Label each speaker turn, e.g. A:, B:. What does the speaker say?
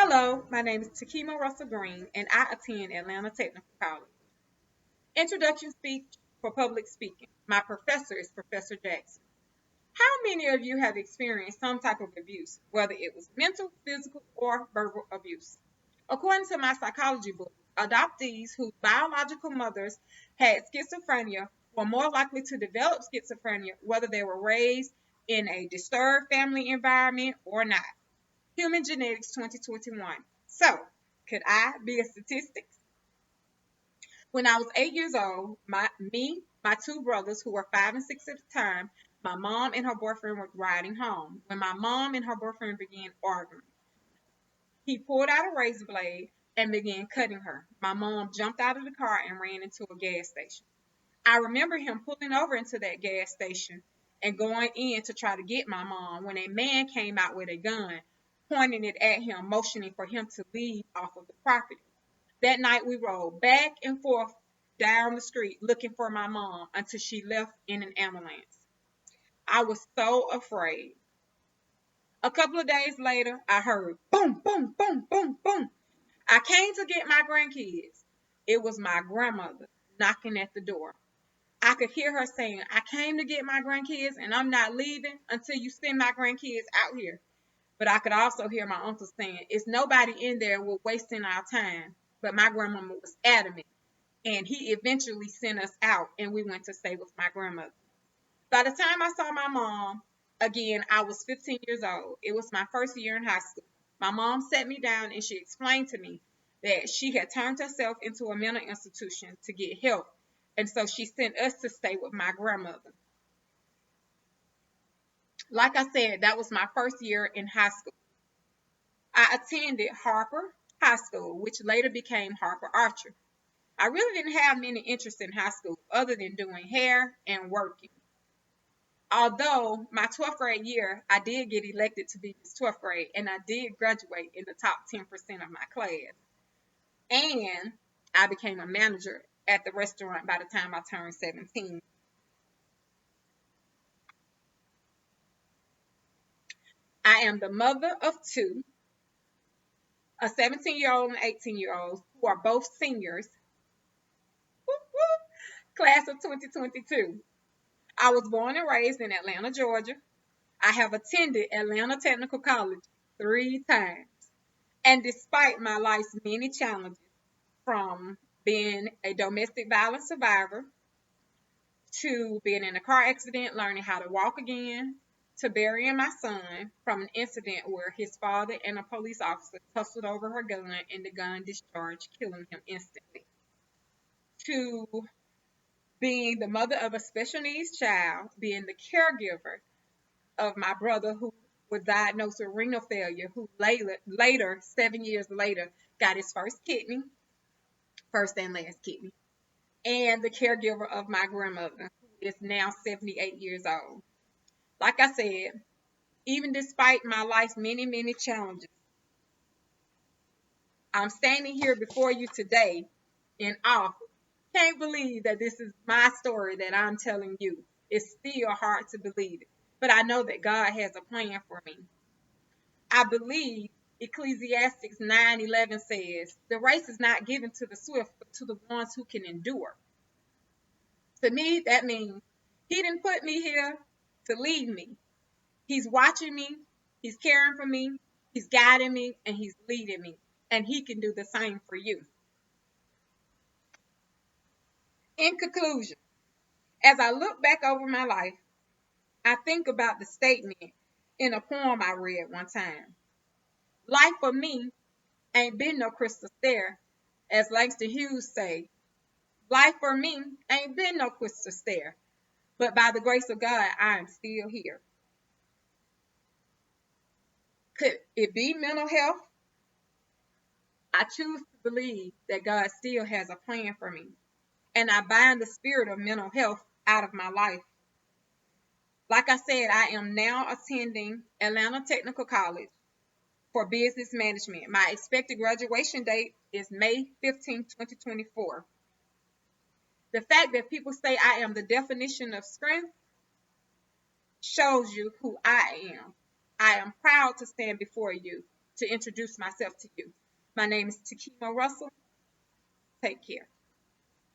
A: Hello, my name is Tekemah Greene, and I attend Atlanta Technical College. Introduction speech for public speaking. My professor is Professor Jackson. How many of you have experienced some type of abuse, whether it was mental, physical, or verbal abuse? According to my psychology book, adoptees whose biological mothers had schizophrenia were more likely to develop schizophrenia whether they were raised in a disturbed family environment or not. Human Genetics 2021. So, could I be a statistic? When I was 8 years old, my two brothers, who were 5 and 6 at the time, my mom and her boyfriend were riding home when my mom and her boyfriend began arguing. He pulled out a razor blade and began cutting her. My mom jumped out of the car and ran into a gas station. I remember him pulling over into that gas station and going in to try to get my mom when a man came out with a gun, pointing it at him, motioning for him to leave off of the property. That night, we rode back and forth down the street looking for my mom until she left in an ambulance. I was so afraid. A couple of days later, I heard boom, boom, boom, boom, boom. I came to get my grandkids. It was my grandmother knocking at the door. I could hear her saying, "I came to get my grandkids and I'm not leaving until you send my grandkids out here." But I could also hear my uncle saying, "It's nobody in there, we're wasting our time." But my grandmama was adamant, and he eventually sent us out and we went to stay with my grandmother. By the time I saw my mom again, I was 15 years old. It was my first year in high school. My mom sat me down and she explained to me that she had turned herself into a mental institution to get help. And so she sent us to stay with my grandmother. Like I said, that was my first year in high school. I attended Harper High School, which later became Harper Archer. I really didn't have many interests in high school other than doing hair and working. Although my 12th grade year, I did get elected to be Miss 12th grade, and I did graduate in the top 10% of my class. And I became a manager at the restaurant by the time I turned 17. I am the mother of two, a 17-year-old and 18-year-old, who are both seniors, class of 2022. I was born and raised in Atlanta, Georgia. I have attended Atlanta Technical College 3 times. And despite my life's many challenges, from being a domestic violence survivor, to being in a car accident, learning how to walk again, to burying my son from an incident where his father and a police officer tussled over her gun and the gun discharged, killing him instantly, to being the mother of a special needs child, being the caregiver of my brother who was diagnosed with renal failure, who later 7 years later, got his first and last kidney, and the caregiver of my grandmother, who is now 78 years old. Like I said, even despite my life's many, many challenges, I'm standing here before you today in awe. Can't believe that this is my story that I'm telling you. It's still hard to believe it, but I know that God has a plan for me. I believe Ecclesiastes 9:11 says, "The race is not given to the swift, but to the ones who can endure." To me, that means He didn't put me here to leave me. He's watching me, He's caring for me, He's guiding me, and He's leading me. And He can do the same for you. In conclusion, as I look back over my life, I think about the statement in a poem I read one time. Life for me ain't been no crystal stair. As Langston Hughes say, life for me ain't been no crystal stair. But by the grace of God, I am still here. Could it be mental health? I choose to believe that God still has a plan for me. And I bind the spirit of mental health out of my life. Like I said, I am now attending Atlanta Technical College for business management. My expected graduation date is May 15, 2024. The fact that people say I am the definition of strength shows you who I am. I am proud to stand before you to introduce myself to you. My name is Tekemah Russell. Take care.